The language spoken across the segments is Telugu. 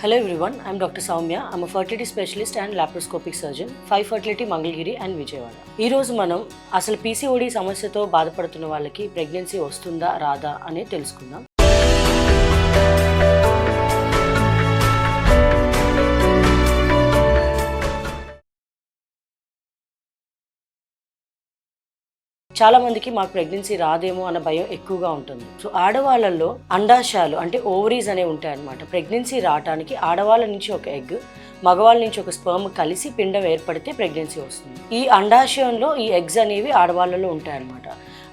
Hello everyone, I'm Dr. Soumya. I'm a fertility specialist and laparoscopic surgeon, 5 Fertility Mangalgiri and Vijayawada. ఈ రోజు మనం అసలు PCOD సమస్యతో బాధపడుతున్న వాళ్ళకి ప్రెగ్నెన్సీ వస్తుందా రాదా అనేది తెలుసుకుందాం. చాలా మందికి మాకు ప్రెగ్నెన్సీ రాదేమో అన్న భయం ఎక్కువగా ఉంటుంది. సో ఆడవాళ్ళల్లో అండాశయాలు అంటే ఓవరీస్ అనేవి ఉంటాయి అన్నమాట. ప్రెగ్నెన్సీ రావడానికి ఆడవాళ్ళ నుంచి ఒక ఎగ్, మగవాళ్ళ నుంచి ఒక స్పర్మ్ కలిసి పిండం ఏర్పడితే ప్రెగ్నెన్సీ వస్తుంది. ఈ అండాశయంలో ఈ ఎగ్స్ అనేవి ఆడవాళ్ళలో ఉంటాయన్నమాట.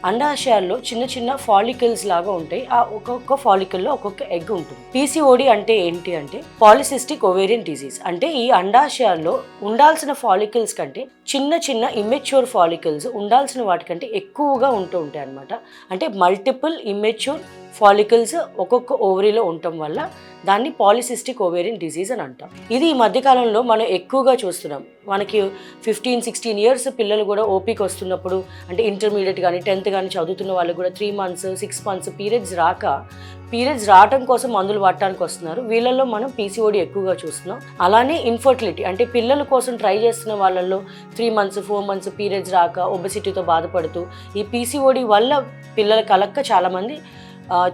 అండాశయాల్లో చిన్న చిన్న ఫాలికల్స్ లాగా ఉంటాయి. ఆ ఒక్కొక్క ఫాలికల్లో ఒక్కొక్క ఎగ్ ఉంటుంది. PCOD అంటే ఏంటి అంటే పాలిసిస్టిక్ ఓవేరియన్ డిజీజ్. అంటే ఈ అండాశయాల్లో ఉండాల్సిన ఫాలికల్స్ కంటే చిన్న చిన్న ఇమ్మెచ్యూర్ ఫాలికల్స్ ఉండాల్సిన వాటికంటే ఎక్కువగా ఉంటూ ఉంటాయి అన్నమాట. అంటే మల్టిపుల్ ఇమ్మెచ్యూర్ ఫాలికల్స్ ఒక్కొక్క ఓవరీలో ఉండటం వల్ల దాన్ని పాలిసిస్టిక్ ఓవేరియన్ డిజీజ్ అని అంటాం. ఇది ఈ మధ్యకాలంలో మనం ఎక్కువగా చూస్తున్నాం. మనకి 15-16 ఇయర్స్ పిల్లలు కూడా ఓపీకి వస్తున్నప్పుడు, అంటే ఇంటర్మీడియట్ కానీ 10th కానీ చదువుతున్న వాళ్ళు కూడా 3 months 6 months పీరియడ్స్ రావటం కోసం మందులు వాడటానికి వస్తున్నారు. వీళ్ళల్లో మనం PCOD ఎక్కువగా చూస్తున్నాం. అలానే ఇన్ఫర్టిలిటీ అంటే పిల్లల కోసం ట్రై చేస్తున్న వాళ్ళల్లో 3 months 4 months పీరియడ్స్ రాక ఒబెసిటీతో బాధపడుతూ ఈ PCOD వల్ల పిల్లల కలక్క చాలామంది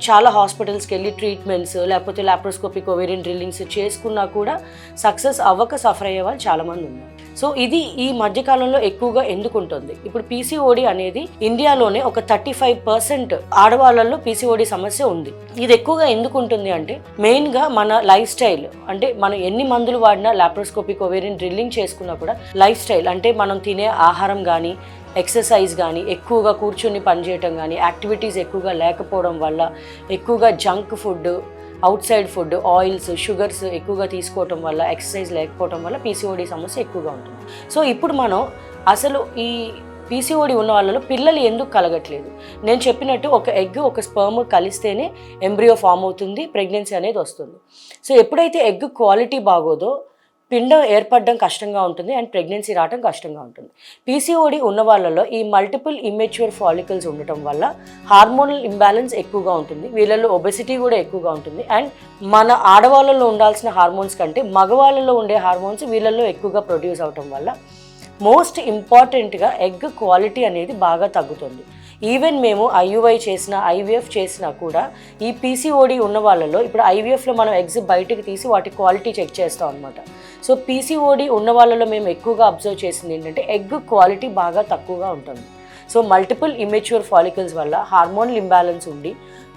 చాలా హాస్పిటల్స్కి వెళ్ళి ట్రీట్మెంట్స్ లేకపోతే లాప్రోస్కోపిక్ ఓవేరియన్ డ్రిల్లింగ్స్ చేసుకున్నా కూడా సక్సెస్ అవ్వక సఫర్ అయ్యే వాళ్ళు చాలామంది ఉన్నారు. సో ఇది ఈ మధ్యకాలంలో ఎక్కువగా ఎందుకు ఉంటుంది? ఇప్పుడు PCOD అనేది ఇండియాలోనే ఒక 35% ఆడవాళ్ళల్లో PCOD సమస్య ఉంది. ఇది ఎక్కువగా ఎందుకు ఉంటుంది అంటే మెయిన్గా మన లైఫ్ స్టైల్, అంటే మనం ఎన్ని మందులు వాడినా లాప్రోస్కోపిక్ ఓవేరియన్ డ్రిల్లింగ్ చేసుకున్నా కూడా లైఫ్ స్టైల్ అంటే మనం తినే ఆహారం కానీ ఎక్సర్సైజ్ కానీ ఎక్కువగా కూర్చుని పనిచేయటం కానీ యాక్టివిటీస్ ఎక్కువగా లేకపోవడం వల్ల, ఎక్కువగా junk food, out side food, oils, sugars ఎక్కువగా తీసుకోవటం వల్ల, ఎక్సర్సైజ్ లేకపోవడం వల్ల PCOD సమస్య ఎక్కువగా ఉంటుంది. సో ఇప్పుడు మనం అసలు ఈ PCOD ఉన్న వాళ్ళలో పిల్లలు ఎందుకు కలగట్లేదు? నేను చెప్పినట్టు ఒక ఎగ్ ఒక స్పర్మ్ కలిస్తేనే ఎంబ్రియో ఫామ్ అవుతుంది, ప్రెగ్నెన్సీ అనేది వస్తుంది. సో ఎప్పుడైతే ఎగ్ క్వాలిటీ బాగోదో పిండం ఏర్పడడం కష్టంగా ఉంటుంది అండ్ ప్రెగ్నెన్సీ రావడం కష్టంగా ఉంటుంది. PCOD ఉన్న వాళ్ళలో ఈ మల్టిపుల్ ఇమ్మెచ్యూర్ ఫాలికల్స్ ఉండటం వల్ల హార్మోనల్ ఇంబ్యాలెన్స్ ఎక్కువగా ఉంటుంది. వీళ్ళలో ఒబెసిటీ కూడా ఎక్కువగా ఉంటుంది. అండ్ మన ఆడవాళ్ళలో ఉండాల్సిన హార్మోన్స్ కంటే మగవాళ్ళలో ఉండే హార్మోన్స్ వీళ్ళల్లో ఎక్కువగా ప్రొడ్యూస్ అవటం వల్ల మోస్ట్ ఇంపార్టెంట్గా ఎగ్ క్వాలిటీ అనేది బాగా తగ్గుతుంది. ఈవెన్ మేము IUI చేసినా IVF చేసినా కూడా ఈ PCOD ఉన్న వాళ్ళలో ఇప్పుడు IVFలో మనం ఎగ్స్ బయటకు తీసి వాటి క్వాలిటీ చెక్ చేస్తాం అనమాట. సో PCOD ఉన్న వాళ్ళలో మేము ఎక్కువగా అబ్జర్వ్ చేసింది ఏంటంటే ఎగ్ క్వాలిటీ బాగా తక్కువగా ఉంటుంది. సో మల్టిపుల్ ఇమ్మెచ్యూర్ ఫాలికల్స్ వల్ల హార్మోనల్ ఇంబ్యాలెన్స్ ఉండి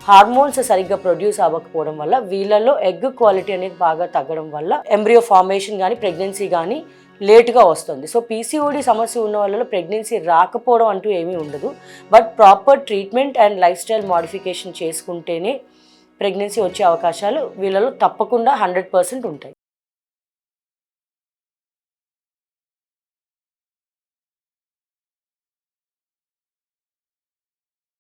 హార్మోన్స్ సరిగ్గా ప్రొడ్యూస్ అవ్వకపోవడం వల్ల వీళ్ళల్లో ఎగ్ క్వాలిటీ అనేది బాగా తగ్గడం వల్ల ఎంబ్రియో ఫార్మేషన్ కానీ ప్రెగ్నెన్సీ కానీ లేట్గా వస్తుంది. సో PCOD సమస్య ఉన్న వాళ్ళలో ప్రెగ్నెన్సీ రాకపోవడం అంటూ ఏమీ ఉండదు. But proper treatment and life style modification చేసుకుంటేనే ప్రెగ్నెన్సీ వచ్చే అవకాశాలు వీళ్ళలో తప్పకుండా 100% ఉంటాయి.